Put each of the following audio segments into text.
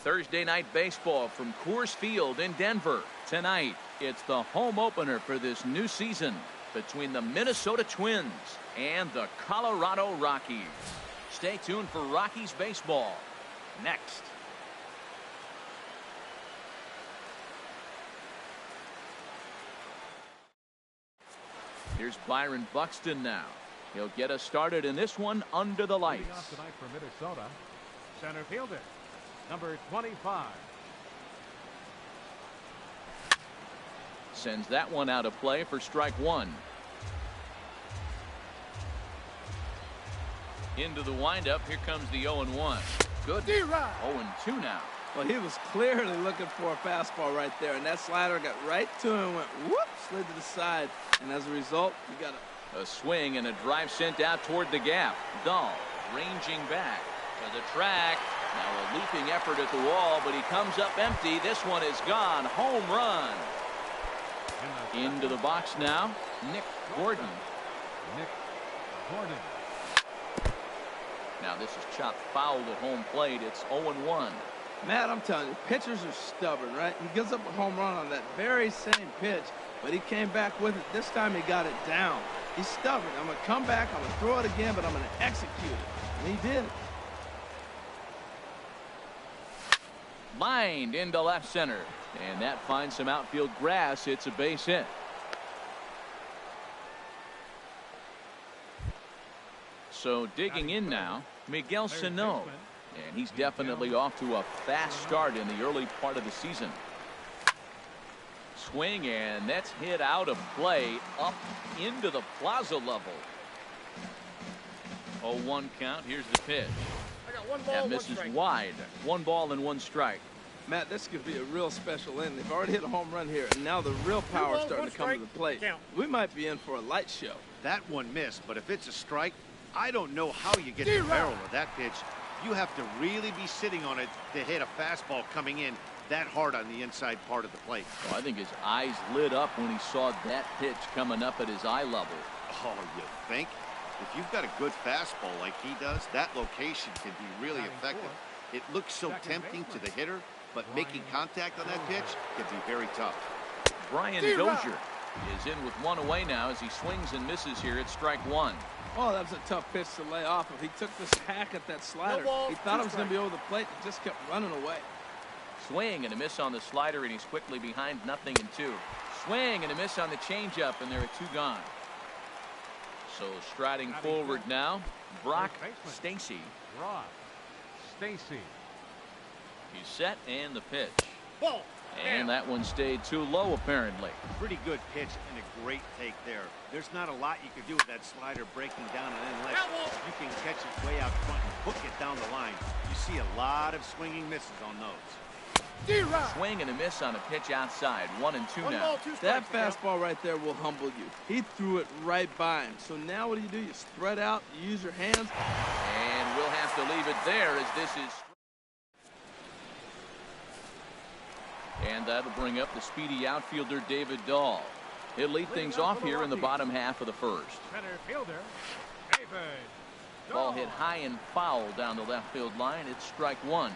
Thursday night baseball from Coors Field in Denver. Tonight, it's the home opener for this new season between the Minnesota Twins and the Colorado Rockies. Stay tuned for Rockies baseball next. Here's Byron Buxton now. He'll get us started in this one under the lights. Leading off tonight for Minnesota, center fielder, number 25. Sends that one out of play for strike one. Into the windup. Here comes the 0-1. Good. 0-2 now. Well, he was clearly looking for a fastball right there, and that slider got right to him and went whoop, slid to the side. And as a result, you got a swing and a drive sent out toward the gap. Dahl ranging back to the track. Now a leaping effort at the wall, but he comes up empty. This one is gone. Home run. Into the box now, Nick Gordon. Now this is chopped foul at home plate. It's 0-1. Matt, I'm telling you, pitchers are stubborn, right? He gives up a home run on that very same pitch, but he came back with it. This time he got it down. He's stubborn. I'm going to come back, I'm going to throw it again, but I'm going to execute it. And he did. Lined into left center. And that finds some outfield grass. It's a base hit. So digging in now, Miguel Sano. And he's definitely off to a fast start in the early part of the season. Swing, and that's hit out of play up into the plaza level. 0-1 count. Here's the pitch. That misses wide. 1 ball and 1 strike. Matt, this could be a real special inning. They've already hit a home run here, and now the real power is starting to come to the plate. We might be in for a light show. That one missed, but if it's a strike, I don't know how you get the barrel of that pitch. You have to really be sitting on it to hit a fastball coming in that hard on the inside part of the plate. Well, I think his eyes lit up when he saw that pitch coming up at his eye level. Oh, you think? If you've got a good fastball like he does, that location can be really effective. It looks so tempting to the hitter, but making contact on that pitch can be very tough. Brian Dozier is in with 1 away now as he swings and misses here at strike 1. Oh, that was a tough pitch to lay off of. He took this hack at that slider. He thought it was going to be over the plate and just kept running away. Swing and a miss on the slider, and he's quickly behind 0-2. Swing and a miss on the changeup, and there are 2 gone. So striding forward now, Brock Stacy. He's set, and the pitch. Ball. And that one stayed too low, apparently. Pretty good pitch and a great take there. There's not a lot you can do with that slider breaking down and then you can catch it way out front and hook it down the line. You see a lot of swinging misses on those. Swing and a miss on a pitch outside. 1-2 now. That fastball right there will humble you. He threw it right by him. So now what do? You spread out, you use your hands. And we'll have to leave it there as this is. And that'll bring up the speedy outfielder David Dahl. He'll lead things off here in the bottom half of the first. Center fielder, David Ball hit high and foul down the left field line. It's strike 1.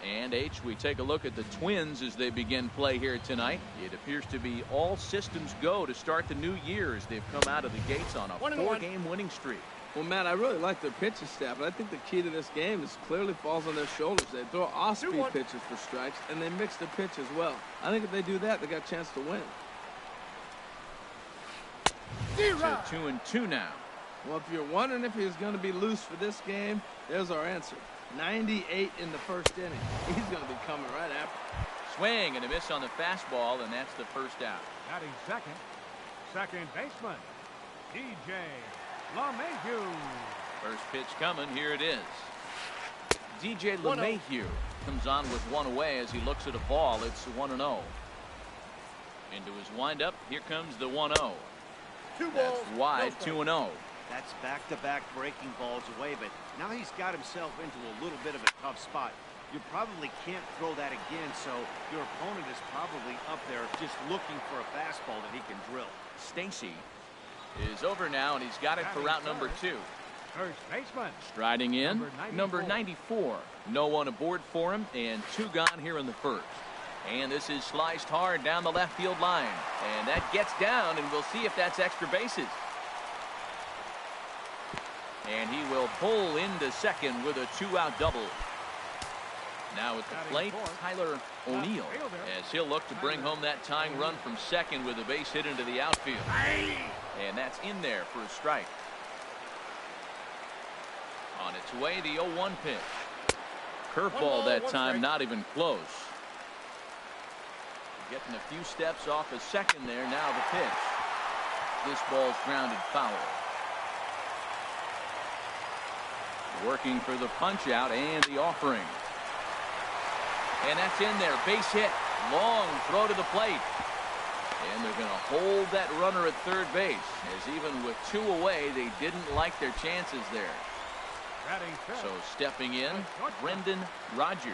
And we take a look at the Twins as they begin play here tonight. It appears to be all systems go to start the new year as they've come out of the gates on a 4-game winning streak. Well, Matt, I really like their pitching staff, but I think the key to this game is clearly falls on their shoulders. They throw off-speed pitches for strikes, and they mix their pitch as well. I think if they do that, they got a chance to win. 2-2 now. Well, if you're wondering if he's going to be loose for this game, there's our answer. 98 in the first inning. He's going to be coming right after. Swing and a miss on the fastball, and that's the first out. Batting second baseman, DJ LeMahieu. First pitch coming. Here it is. DJ LeMahieu comes on with 1 away as he looks at a ball. It's 1-0. Into his windup. Here comes the 1-0. That's wide. 2-0. That's back-to-back breaking balls away, but now he's got himself into a little bit of a tough spot. You probably can't throw that again, so your opponent is probably up there just looking for a fastball that he can drill. Stacy is over now, and he's got it for route number 2. First baseman. Striding in, number 94. No one aboard for him, and 2 gone here in the first. And this is sliced hard down the left field line. And that gets down, and we'll see if that's extra bases. And he will pull into second with a 2-out double. Now at the plate, Tyler O'Neill, as he'll look to bring home that tying run from second with a base hit into the outfield. And that's in there for a strike. On its way, the 0-1 pitch. Curveball that time, not even close. Getting a few steps off of second there. Now the pitch. This ball's grounded foul. Working for the punch out and the offering. And that's in there. Base hit. Long throw to the plate. And they're going to hold that runner at third base, as even with 2 away, they didn't like their chances there. So stepping in, Brendan Rodgers,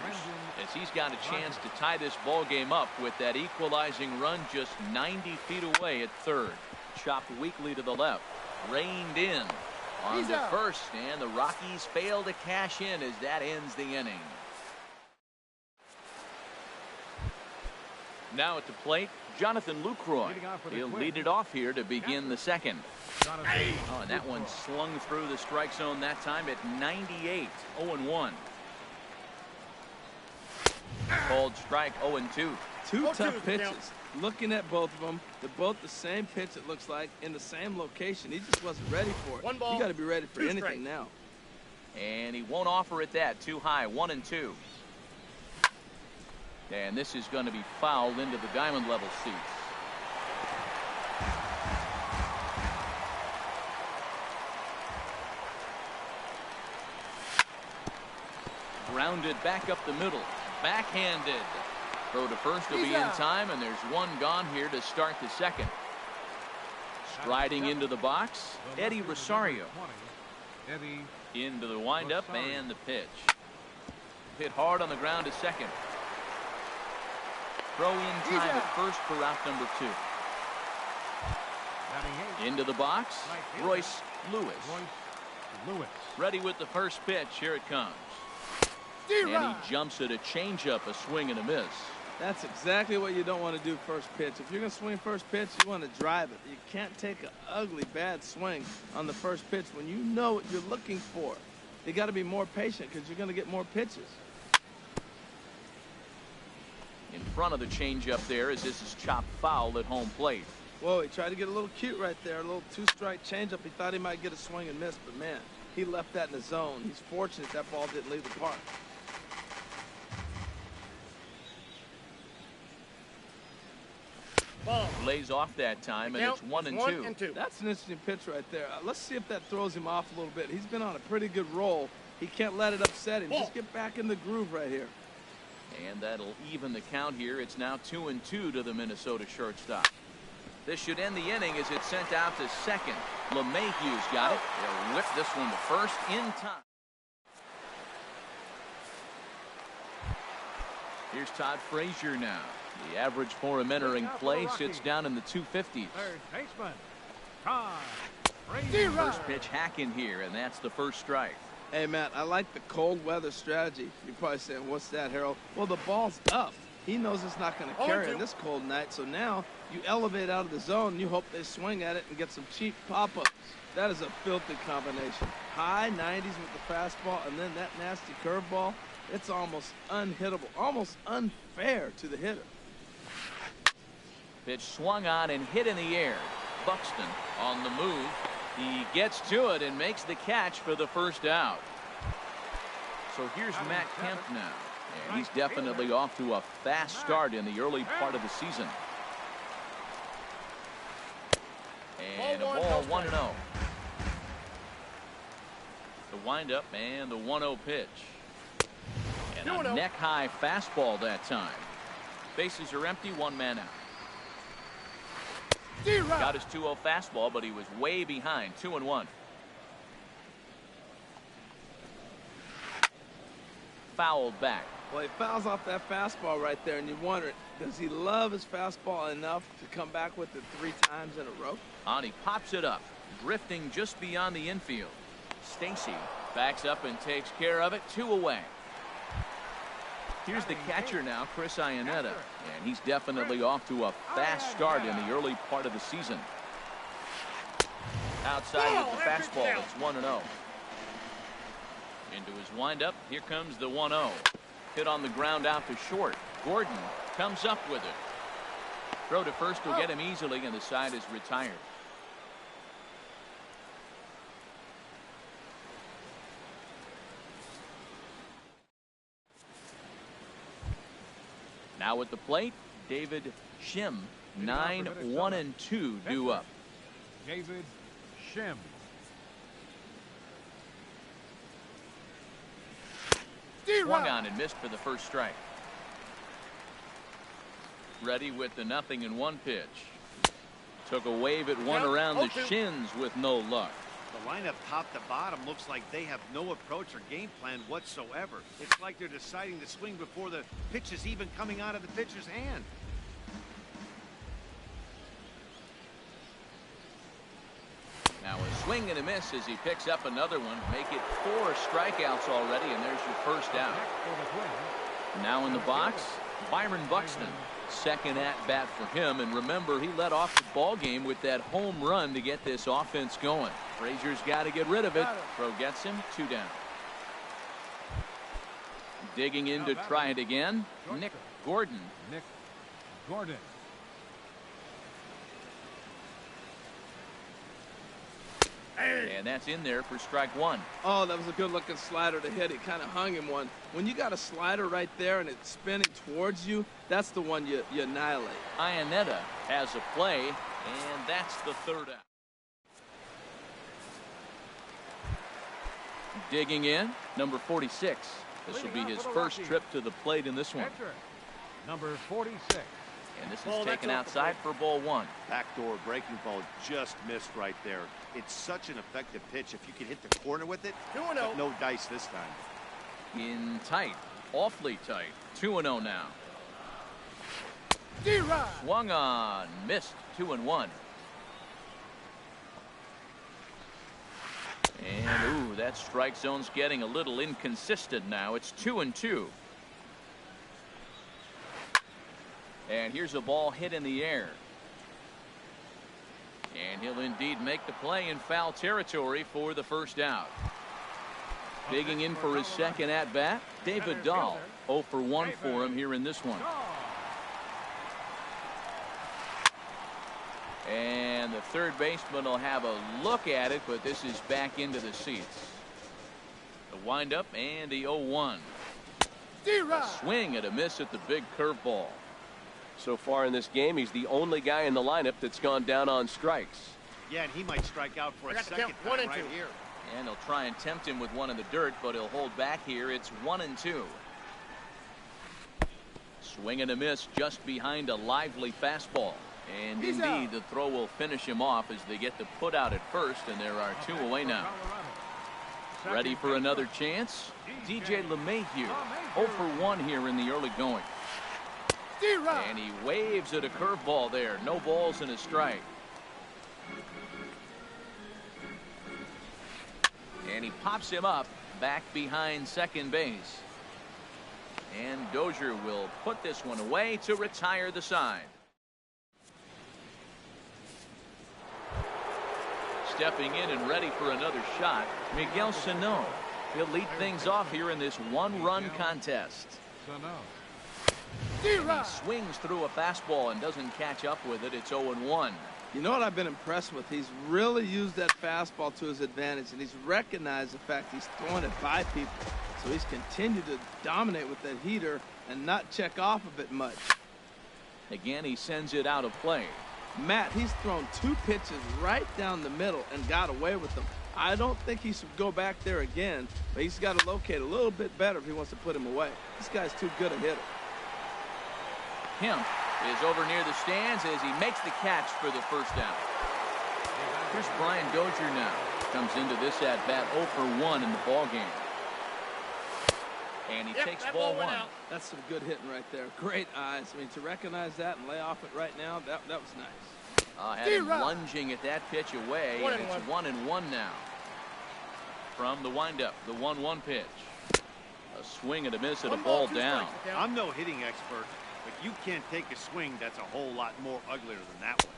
as he's got a chance to tie this ball game up with that equalizing run just 90 feet away at third. Chopped weakly to the left. Reined in on the first, and the Rockies fail to cash in as that ends the inning. Now at the plate, Jonathan Lucroy. He'll lead it off here to begin the second. Oh, and that one slung through the strike zone that time at 98. 0-1. Called strike. 0-2. 2 tough pitches. Looking at both of them, they're both the same pitch, it looks like, in the same location. He just wasn't ready for it. 1 ball, you got to be ready for 2 anything strikes. now. And he won't offer it that. Too high. 1-2. And this is going to be fouled into the diamond level seats. Grounded back up the middle. Backhanded. Throw to first will be in time, and there's 1 gone here to start the second. Striding into the box, Eddie Rosario. Into the windup and the pitch. Hit hard on the ground to second. Throw in time at first for route number 2. Into the box, Royce Lewis. Ready with the first pitch. Here it comes. And he jumps at a changeup, a swing and a miss. That's exactly what you don't want to do first pitch. If you're going to swing first pitch, you want to drive it. You can't take an ugly, bad swing on the first pitch when you know what you're looking for. You got to be more patient because you're going to get more pitches. In front of the changeup there as this is chopped foul at home plate. Whoa, he tried to get a little cute right there. A little 2-strike changeup. He thought he might get a swing and miss, but man, he left that in the zone. He's fortunate that ball didn't leave the park. Lays off that time, and it's 1-2. That's an interesting pitch right there. Let's see if that throws him off a little bit. He's been on a pretty good roll. He can't let it upset him. Just get back in the groove right here. And that'll even the count here. It's now 2-2 to the Minnesota shortstop. This should end the inning as it's sent out to second. LeMahieu's got it. They'll whip this one to first in time. Here's Todd Frazier now. The average for him entering play sits down in the 250s. Third baseman, Todd Frazier. First pitch hack in here, and that's the first strike. Hey, Matt, I like the cold weather strategy. You're probably saying, what's that, Harold? Well, the ball's up. He knows it's not going to carry on this cold night, so now you elevate out of the zone, and you hope they swing at it and get some cheap pop-ups. That is a filthy combination. High 90s with the fastball, and then that nasty curveball. It's almost unhittable, almost unfair to the hitter. Pitch swung on and hit in the air. Buxton on the move. He gets to it and makes the catch for the first out. So here's Matt Kemp now. And he's definitely off to a fast start in the early part of the season. And a ball 1-0. The windup and the 1-0 pitch. And a neck-high fastball that time. Bases are empty, 1 man out. Got his 2-0 fastball, but he was way behind. 2-1. Fouled back. Well, he fouls off that fastball right there, and you wonder, does he love his fastball enough to come back with it 3 times in a row? And he pops it up, drifting just beyond the infield. Stacy backs up and takes care of it. 2 away. Here's the catcher now, Chris Iannetta, and he's definitely off to a fast start in the early part of the season. Outside with the fastball, it's 1-0. Into his windup, here comes the 1-0. Hit on the ground out to short. Gordon comes up with it. Throw to first will get him easily, and the side is retired. Now at the plate, David Shim. 9-1-2 due up. David Shim. Swung on and missed for the first strike. Ready with the 0-1 pitch. Took a wave at one around the shins with no luck. The lineup top to bottom looks like they have no approach or game plan whatsoever. It's like they're deciding to swing before the pitch is even coming out of the pitcher's hand. Now a swing and a miss as he picks up another one. Make it 4 strikeouts already, and there's your first out. Now in the box, Byron Buxton. Second at bat for him, and remember, he led off the ball game with that home run to get this offense going. Frazier's got to get rid of it. Throw gets him. 2 down. Digging in to try it again, Nick Gordon. Nick Gordon. And that's in there for strike 1. Oh, that was a good-looking slider to hit. He kind of hung him one. When you got a slider right there and it's spinning towards you, that's the one you annihilate. Iannetta has a play, and that's the 3rd out. Digging in, number 46. This will be his first trip to the plate in this one. Number 46. And this is taken outside for ball 1. Backdoor breaking ball just missed right there. It's such an effective pitch. If you can hit the corner with it, but no dice this time. In tight, awfully tight. 2-0 now. Swung on, missed. 2-1. And ooh, that strike zone's getting a little inconsistent now. It's 2-2. And here's a ball hit in the air. And he'll indeed make the play in foul territory for the first out. Digging in for his second at bat, David Dahl. 0 for 1 for him here in this one. And the third baseman will have a look at it, but this is back into the seats. The windup and the 0-1. A swing and a miss at the big curveball. So far in this game, he's the only guy in the lineup that's gone down on strikes. Yeah, and he might strike out for a second time right here. And he'll try and tempt him with one in the dirt, but he'll hold back here. It's 1-2. Swing and a miss just behind a lively fastball. And indeed, the throw will finish him off as they get the put out at first, and there are 2 away now. Ready for another chance? DJ LeMahieu. 0 for 1 here in the early going. And he waves at a curveball there. No balls and a strike. And he pops him up back behind second base. And Dozier will put this one away to retire the side. Stepping in and ready for another shot, Miguel Sano. He'll lead things off here in this one-run contest. He swings through a fastball and doesn't catch up with it. It's 0-1. You know what I've been impressed with? He's really used that fastball to his advantage, and he's recognized the fact he's throwing it by people. So he's continued to dominate with that heater and not check off of it much. Again, he sends it out of play. Matt, he's thrown 2 pitches right down the middle and got away with them. I don't think he should go back there again, but he's got to locate a little bit better if he wants to put him away. This guy's too good a hitter. Kemp is over near the stands as he makes the catch for the first out. Here's Brian Dozier now. Comes into this at bat 0 for 1 in the ball game. And he takes ball 1. That's some good hitting right there. Great eyes. I mean, to recognize that and lay off it right now, that was nice. Had him lunging at that pitch away, and it's 1-1 now. from the windup, the 1-1 pitch. A swing and a miss at a ball down. I'm no hitting expert, but you can't take a swing that's a whole lot more uglier than that one.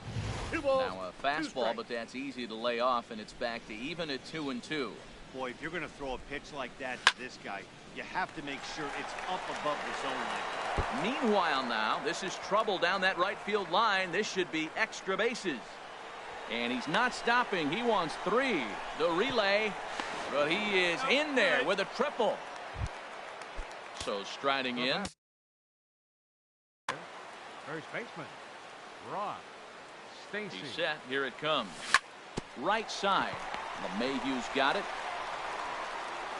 Now a fastball, but that's easy to lay off, and it's back to even at 2-2. Boy, if you're going to throw a pitch like that to this guy, you have to make sure it's up above the zone line. Meanwhile now, this is trouble down that right field line. This should be extra bases. And he's not stopping. He wants 3. The relay, but he is in there with a triple. So striding in. First baseman, Ross Stacy. He's set. Here it comes. Right side. LeMahieu's got it.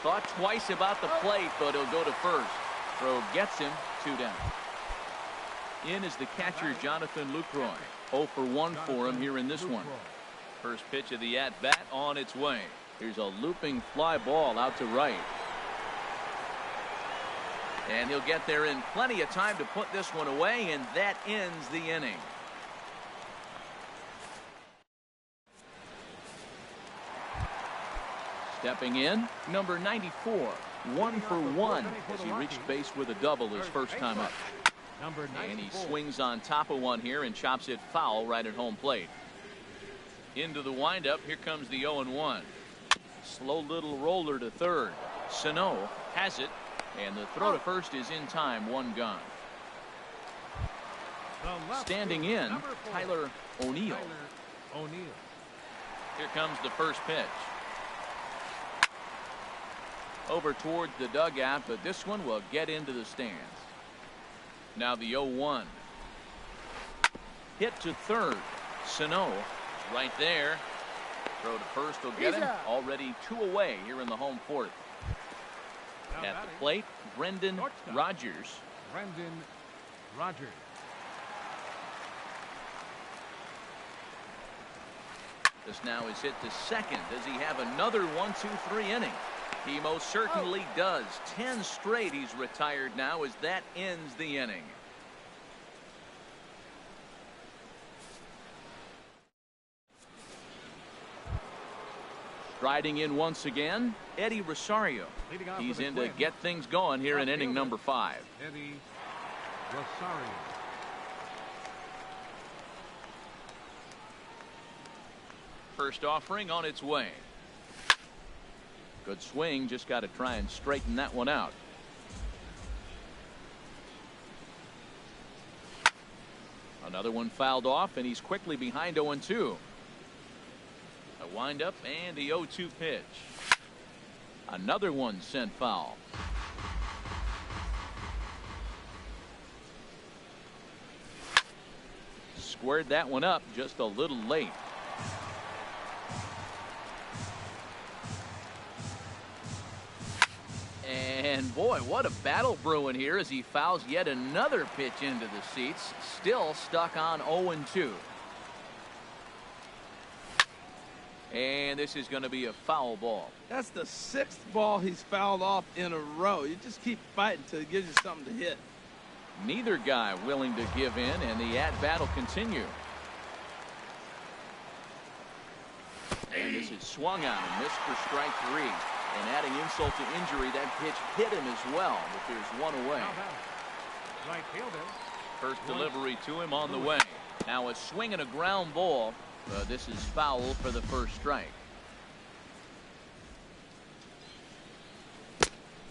Thought twice about the plate, but he'll go to first. Throw gets him. 2 down. In is the catcher, Jonathan Lucroy. 0 for 1 for him here in this one. First pitch of the at-bat on its way. Here's a looping fly ball out to right. And he'll get there in plenty of time to put this one away, and that ends the inning. Stepping in, number 94, 1 for 1 as he reached base with a double his first time up. And he swings on top of one here and chops it foul right at home plate. Into the windup, here comes the 0-1. Slow little roller to third. Sano has it, and the throw to first is in time, 1 gone. Standing in, Tyler O'Neill. Here comes the first pitch. Over towards the dugout, but this one will get into the stands. Now the 0-1. Hit to third. Sano right there. Throw to first will get him. Already 2 away here in the home fourth. At the plate, Brendan Rodgers. This now is hit to second. Does he have another 1-2-3 inning? He most certainly does. 10 straight he's retired now as that ends the inning. Striding in once again, Eddie Rosario. He's in to get things going here in inning number 5. Eddie Rosario. First offering on its way. Good swing, just got to try and straighten that one out. Another one fouled off, and he's quickly behind 0-2. A windup and the 0-2 pitch. Another one sent foul. Squared that one up just a little late. And boy, what a battle brewing here as he fouls yet another pitch into the seats. Still stuck on 0-2. And this is going to be a foul ball. That's the 6th ball he's fouled off in a row. You just keep fighting until he gives you something to hit. Neither guy willing to give in, and the at-bat will continue. And this is swung on and missed for strike 3. And adding insult to injury, that pitch hit him as well, but there's 1 away. Right fielder. First delivery to him on the way. Now a swing and a ground ball. This is foul for the first strike.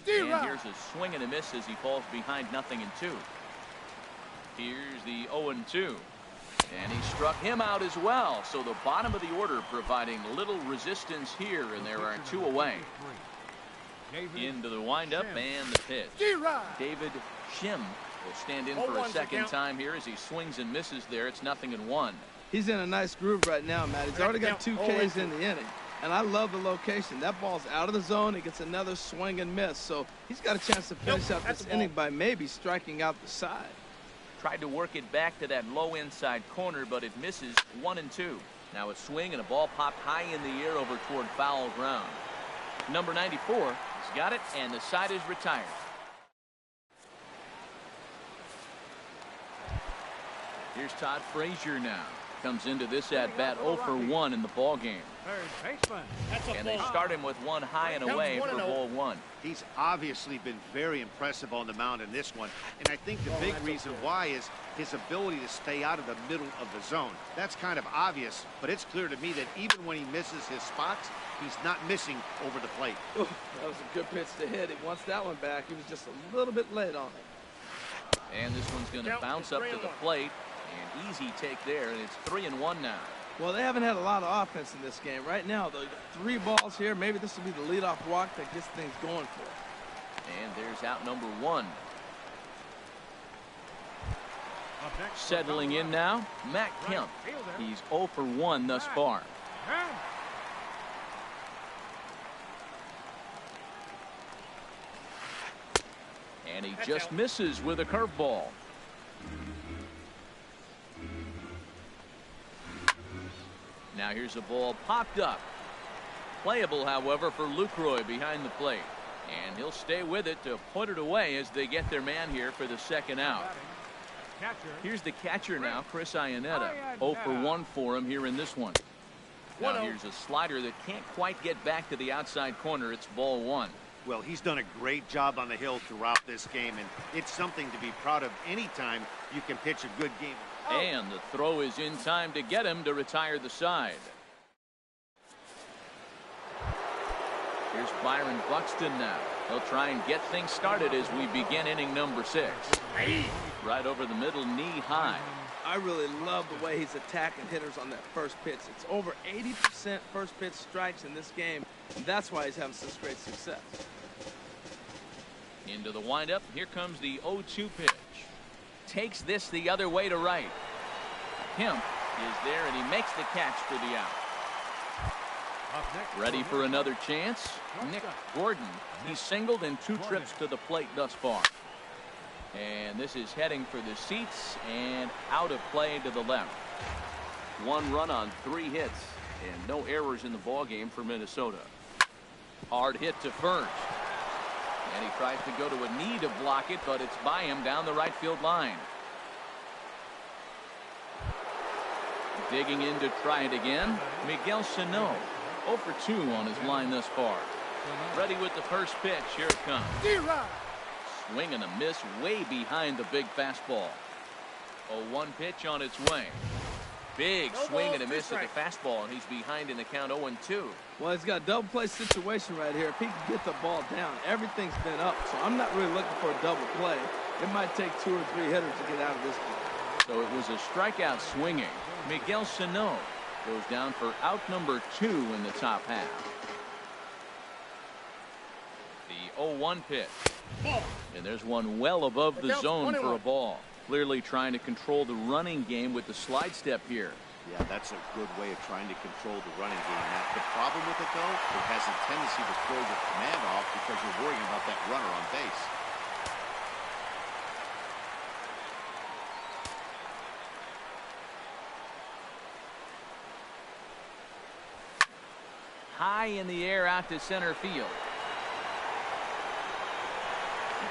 And here's a swing and a miss as he falls behind 0-2. Here's the 0-2. And he struck him out as well. So the bottom of the order providing little resistance here, and there are 2 away. Into the windup and the pitch. David Shim will stand in for a second time here as he swings and misses there. It's 0-1. He's in a nice groove right now, Matt. He's already got 2 Ks in the inning. And I love the location. That ball's out of the zone. He gets another swing and miss. So he's got a chance to finish out this inning by maybe striking out the side. Tried to work it back to that low inside corner, but it misses. 1-2. Now a swing and a ball popped high in the air over toward foul ground. Number 94 has got it, and the side is retired. Here's Todd Frazier now. comes into this at bat 0 for 1 in the ball game. Third baseman. And they start him with one high and away for ball 1. He's obviously been very impressive on the mound in this one, and I think the big reason why is his ability to stay out of the middle of the zone. That's kind of obvious, but it's clear to me that even when he misses his spots, he's not missing over the plate. Ooh, that was a good pitch to hit. He wants that one back. He was just a little bit late on it. And this one's going to bounce up to the plate. An easy take there, and it's 3-1 now. Well, they haven't had a lot of offense in this game. Right now, the 3 balls here. Maybe this will be the leadoff walk that gets things going for him. And there's out number 1. Settling in now, Matt Kemp. He's 0 for 1 thus far. And he just misses with a curveball. Now here's a ball popped up. Playable, however, for Lucroy behind the plate. And he'll stay with it to put it away as they get their man here for the second out. Here's the catcher now, Chris Iannetta. 0 for 1 for him here in this one. Now here's a slider that can't quite get back to the outside corner. It's ball 1. Well, he's done a great job on the hill throughout this game, and it's something to be proud of anytime you can pitch a good game. And the throw is in time to get him to retire the side. Here's Byron Buxton now. He'll try and get things started as we begin inning number 6. Right over the middle, knee high. I really love the way he's attacking hitters on that first pitch. It's over 80% first pitch strikes in this game, and that's why he's having such great success. Into the windup. Here comes the 0-2 pitch. Takes this the other way to right. Kemp is there, and he makes the catch for the out. Ready for another chance? Nick Gordon. He's singled in 2 trips to the plate thus far. And this is heading for the seats and out of play to the left. 1 run on 3 hits, and no errors in the ball game for Minnesota. Hard hit to first. And he tries to go to a knee to block it, but it's by him down the right field line. Digging in to try it again, Miguel Sano. 0 for 2 on his line thus far. Ready with the first pitch. Here it comes. Swing and a miss way behind the big fastball. 0-1 pitch on its way. Big swing and a miss at the fastball, and he's behind in the count 0-2. Well, he's got a double play situation right here. If he can get the ball down, everything's been up, so I'm not really looking for a double play. It might take 2 or 3 hitters to get out of this one. So it was a strikeout swinging. Miguel Sano goes down for out number 2 in the top half. The 0-1 pitch. And there's one well above the zone for a ball. Clearly trying to control the running game with the slide step here. Yeah, that's a good way of trying to control the running game. Now, the problem with it, though, it has a tendency to throw your command off because you're worrying about that runner on base. High in the air out to center field.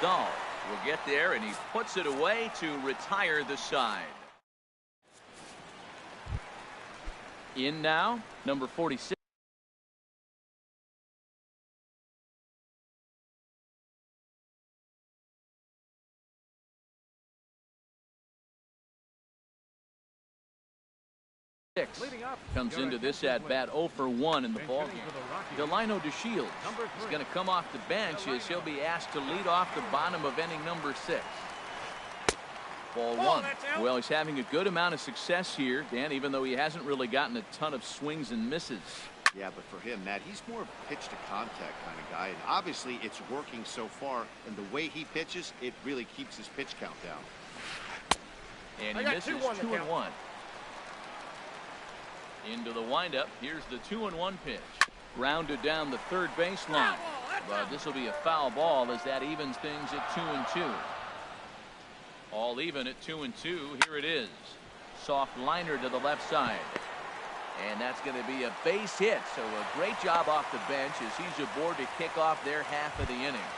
Dahl will get there, and he puts it away to retire the side. In now, number 46. Comes into this at bat 0 for 1 in the ball game. Delino DeShields is going to come off the bench as he'll be asked to lead off the bottom of inning number 6. Ball 1. Well, he's having a good amount of success here, Dan, even though he hasn't really gotten a ton of swings and misses. Yeah, but for him, Matt, he's more of a pitch to contact kind of guy, and obviously it's working so far, and the way he pitches, it really keeps his pitch count down. And he misses 2-1. Into the windup. Here's the 2-1 pitch. Grounded down the third baseline. But this will be a foul ball as that evens things at 2-2. All even at 2-2. Here it is. Soft liner to the left side. And that's going to be a base hit. So a great job off the bench as he's aboard to kick off their half of the inning.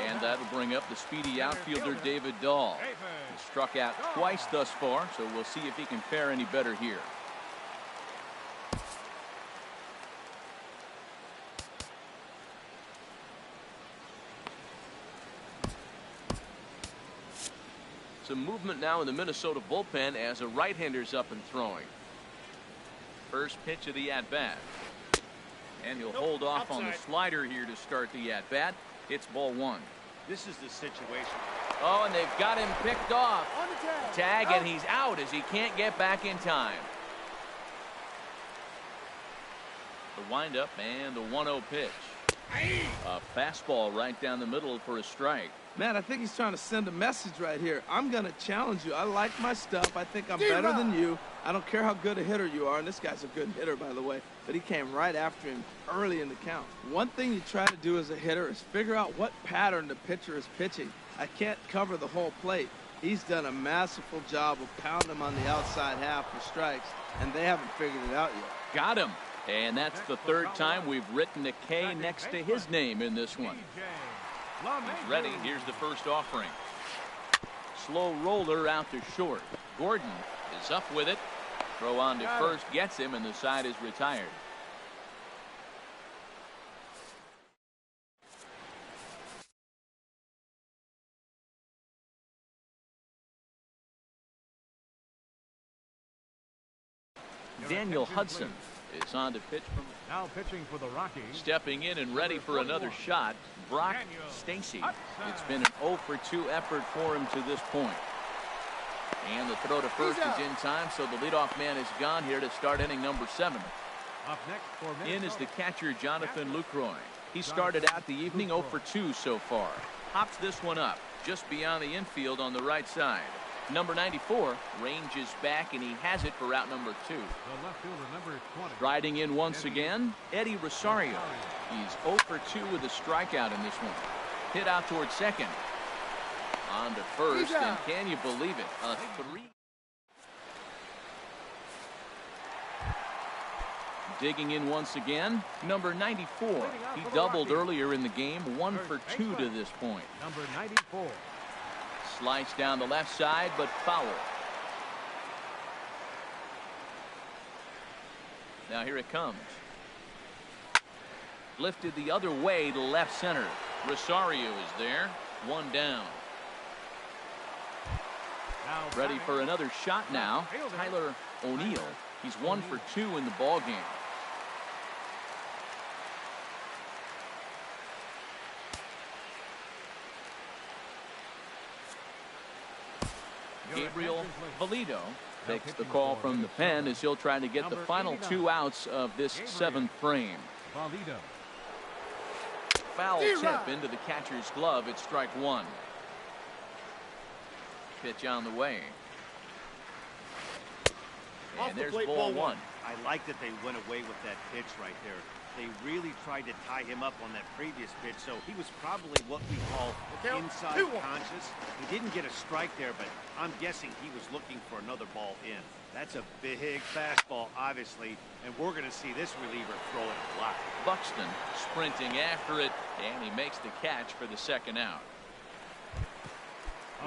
And that'll bring up the speedy outfielder David Dahl. He struck out twice thus far, so we'll see if he can fare any better here. Some movement now in the Minnesota bullpen as a right-hander's up and throwing. First pitch of the at-bat. And he'll hold off on the slider here to start the at-bat. It's ball one. This is the situation. Oh, and they've got him picked off. On the tag, and he's out as he can't get back in time. The windup and the 1-0 pitch. A fastball right down the middle for a strike. Man, I think he's trying to send a message right here. I'm going to challenge you. I like my stuff. I think I'm better than you. I don't care how good a hitter you are. And this guy's a good hitter, by the way. But he came right after him early in the count. One thing you try to do as a hitter is figure out what pattern the pitcher is pitching. I can't cover the whole plate. He's done a masterful job of pounding him on the outside half for strikes. And they haven't figured it out yet. Got him. And that's the third time we've written a K next to his name in this one. He's ready. Here's the first offering. Slow roller out to short. Gordon is up with it. Throw on to first gets him, and the side is retired. Daniel Hudson is on to pitch from. Now pitching for the Rockies. Stepping in and ready for another shot, Brock Stacy. It's been an 0 for 2 effort for him to this point. And the throw to first is in time, so the leadoff man is gone here to start inning number 7. Up next for Minnesota. In is the catcher, Jonathan Lucroy. He started out the evening 0 for 2 so far. Hops this one up just beyond the infield on the right side. Number 94 ranges back, and he has it for out number 2. The left fielder, number 20. Riding in once again, Eddie Rosario. He's 0 for 2 with a strikeout in this one. Hit out towards second. On to first, and can you believe it? A 3. Digging in once again, number 94. He doubled earlier in the game, 1 for 2 to this point. Number 94. Slice down the left side, but foul. Now here it comes. Lifted the other way to left center. Rosario is there. 1 down. Ready for another shot now. Tyler O'Neill. He's 1 for 2 in the ball game. Gabriel Valido takes the call from the pen as he'll try to get the final 2 outs of this 7th frame. Foul tip into the catcher's glove. It's strike 1. Pitch on the way. And there's ball 1. I like that they went away with that pitch right there. They really tried to tie him up on that previous pitch, so he was probably what we call inside conscious. He didn't get a strike there, but I'm guessing he was looking for another ball in. That's a big fastball, obviously, and we're going to see this reliever throw it a lot. Buxton sprinting after it, and he makes the catch for the 2nd out.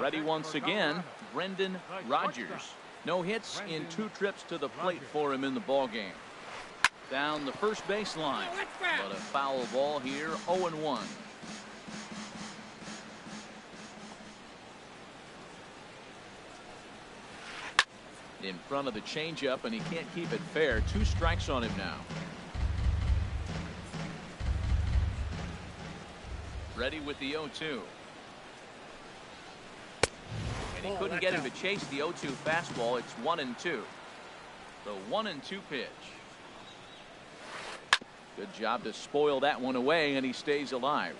Ready once again, Brendan Rodgers. No hits in 2 trips to the plate for him in the ball game. Down the first baseline, but a foul ball here, 0-1. In front of the changeup, and he can't keep it fair. 2 strikes on him now. Ready with the 0-2. And he couldn't get him to chase the 0-2 fastball. It's 1-2. The 1-2 pitch. Good job to spoil that one away, and he stays alive.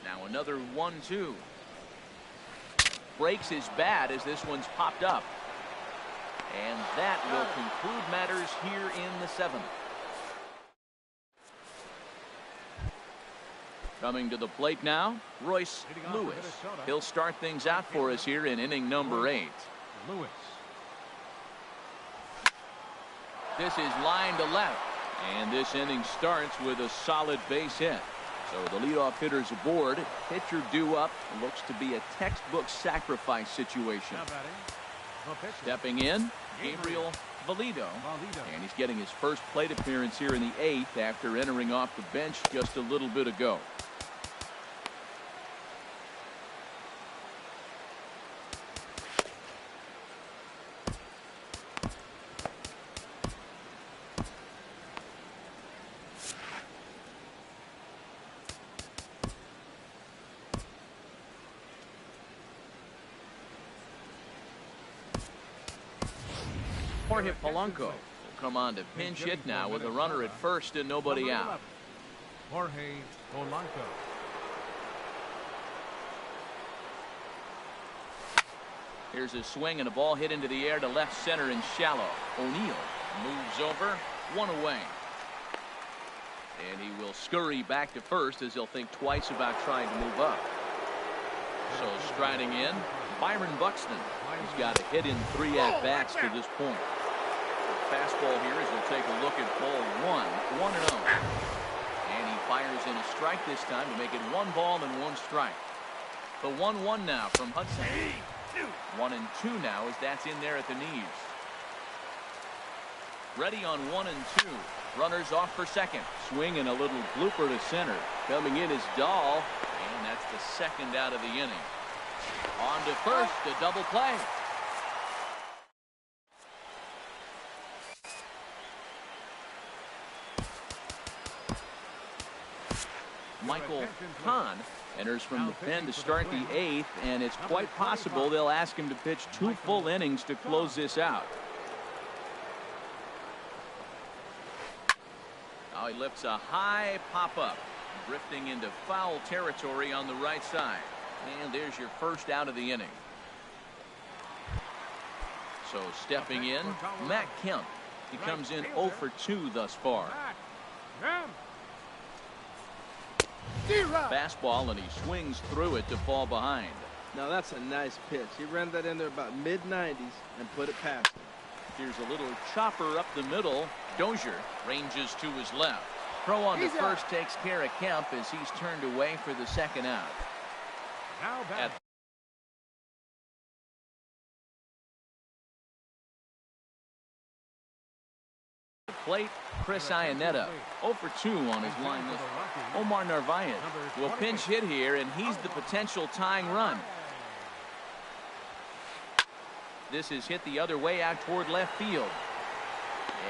Now another 1-2. Breaks his bat as this one's popped up. And that will conclude matters here in the 7th. Coming to the plate now, Royce Lewis. He'll start things out for us here in inning number 8. Lewis. This is line to left, and this inning starts with a solid base hit. So the leadoff hitter's aboard. Pitcher due up. Looks to be a textbook sacrifice situation. Now batting, the pitcher. Stepping in, Gabriel Valido. And he's getting his first plate appearance here in the 8th after entering off the bench just a little bit ago. Jorge Polanco will come on to pinch hit now with a runner at first and nobody out. Jorge Polanco. Here's a swing and a ball hit into the air to left center and shallow. O'Neill moves over, one away. And he will scurry back to first as he'll think twice about trying to move up. So striding in, Byron Buxton. He's got a hit in 3 at-bats to this point. Fastball here as he'll take a look at ball 1-0. And he fires in a strike this time to make it 1 ball and 1 strike. The 1-1 now from Hudson. 1-2 now as that's in there at the knees. Ready on 1-2. Runners off for second. Swing and a little blooper to center. Coming in is Dahl. And that's the second out of the inning. On to first, a double play. Michael Kahn enters from the pen to start the 8th, and it's quite possible they'll ask him to pitch 2 full innings to close this out. Now he lifts a high pop-up, drifting into foul territory on the right side. And there's your first out of the inning. So stepping in, Matt Kemp. He comes in 0 for 2 thus far. Fastball, and he swings through it to fall behind. Now that's a nice pitch. He ran that in there about mid-90s and put it past him. Here's a little chopper up the middle. Dozier ranges to his left. Throw on to first takes care of Kemp as he's turned away for the second out. Now back. Plate, Chris Iannetta, 0 for 2 on his line list. Omar Narvaez will pinch hit here, and he's the potential tying run. This is hit the other way out toward left field.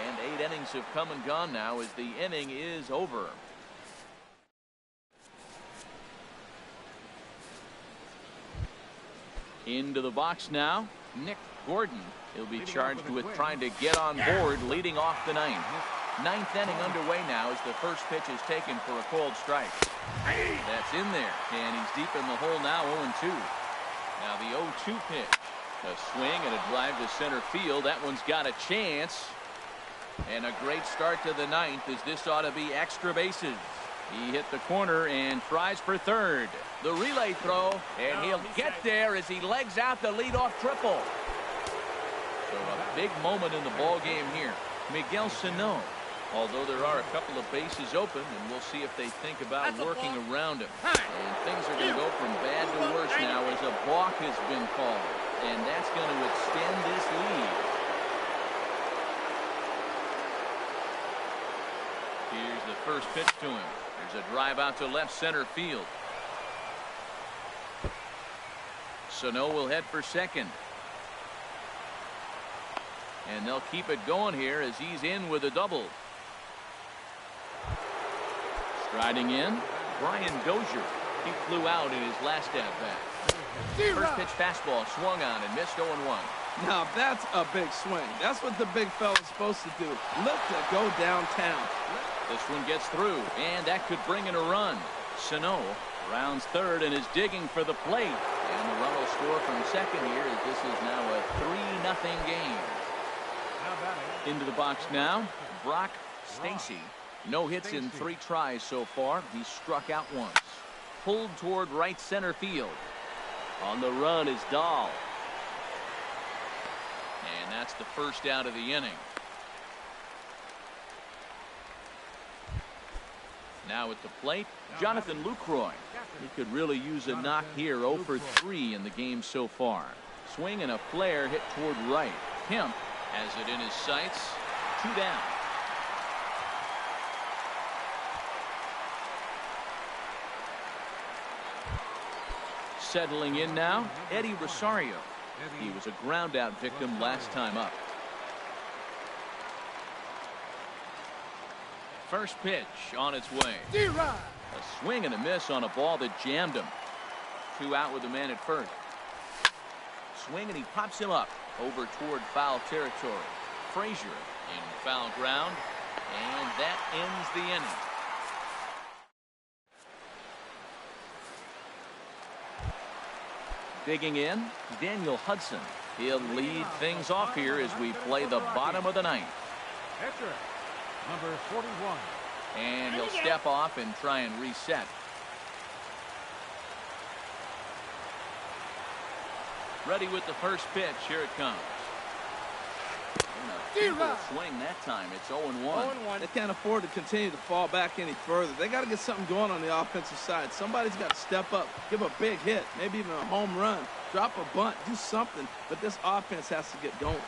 And 8 innings have come and gone now as the inning is over. Into the box now, Nick Gordon. He'll be charged with trying to get on board leading off the 9th. 9th inning underway now as the first pitch is taken for a called strike. That's in there, and he's deep in the hole now, 0-2. Now the 0-2 pitch. A swing and a drive to center field. That one's got a chance. And a great start to the 9th as this ought to be extra bases. He hit the corner and tries for third. The relay throw, and he'll get there as he legs out the leadoff triple. So a big moment in the ball game here. Miguel Sano, although there are a couple of bases open, and we'll see if they think about working around him. And things are going to go from bad to worse now as a balk has been called, and that's going to extend this lead. Here's the first pitch to him. There's a drive out to left center field. Sano will head for second. And they'll keep it going here as he's in with a double. Striding in, Brian Dozier. He flew out in his last at-bat. First pitch fastball swung on and missed 0-1. Now that's a big swing. That's what the big fella's supposed to do. Look to go downtown. This one gets through, and that could bring in a run. Sano rounds third and is digging for the plate. And the run will score from second here as this is now a 3-0 game. Into the box now, Brock Stacy. No hits in 3 tries so far. He's struck out once. Pulled toward right center field. On the run is Dahl. And that's the first out of the inning. Now at the plate, Jonathan Lucroy. He could really use a knock here. 0 for 3 in the game so far. Swing and a flare hit toward right. Kemp has it in his sights. 2 down. Settling in now, Eddie Rosario. He was a ground out victim last time up. First pitch on its way. A swing and a miss on a ball that jammed him. 2 out with the man at first. Swing and he pops him up over toward foul territory. Frazier in foul ground, and that ends the inning. Digging in, Daniel Hudson. He'll lead things off here as we play the bottom of the ninth. Pitcher, number 41. And he'll step off and try and reset. Ready with the first pitch. Here it comes. Swing that time. It's 0-1. They can't afford to continue to fall back any further. They got to get something going on the offensive side. Somebody's got to step up, give a big hit, maybe even a home run, drop a bunt, do something. But this offense has to get going.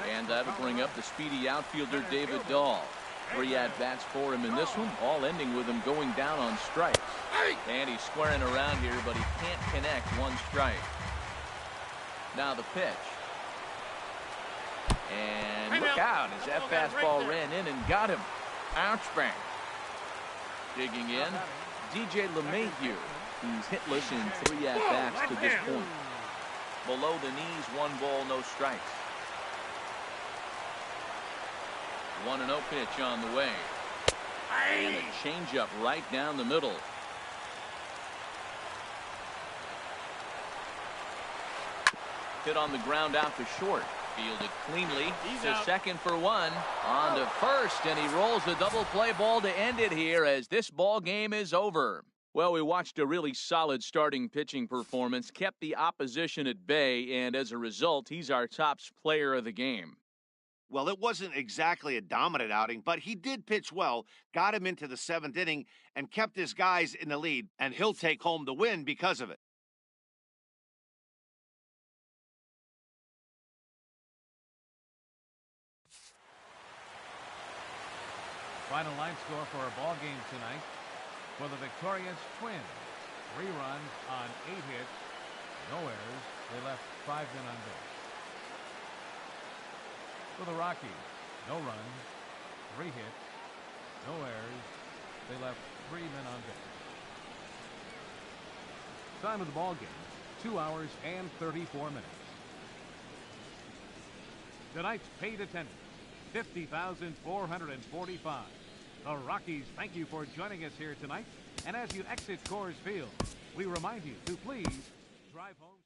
And that'll bring up the speedy outfielder David Dahl. 3 at-bats for him in this one, all ending with him going down on strikes. And he's squaring around here, but he can't connect 1 strike. Now the pitch. And look out as that fastball ran in and got him. Ouch bang. Digging in, DJ LeMahieu. He's hitless in 3 at-bats to this point. Below the knees, 1 ball, no strikes. 1-0 pitch on the way. And a changeup right down the middle. Hit on the ground out to short. Fielded cleanly. To second for 1. On to first, and he rolls the double play ball to end it here as this ball game is over. Well, we watched a really solid starting pitching performance, kept the opposition at bay, and as a result, he's our top player of the game. Well, it wasn't exactly a dominant outing, but he did pitch well, got him into the 7th inning, and kept his guys in the lead, and he'll take home the win because of it. Final line score for our ball game tonight. For the victorious Twins, 3 runs on 8 hits, no errors. They left 5 men on base. For the Rockies, no runs, 3 hits, no errors. They left 3 men on base. Time of the ball game, 2 hours and 34 minutes. Tonight's paid attendance, 50,445. The Rockies thank you for joining us here tonight. And as you exit Coors Field, we remind you to please drive home.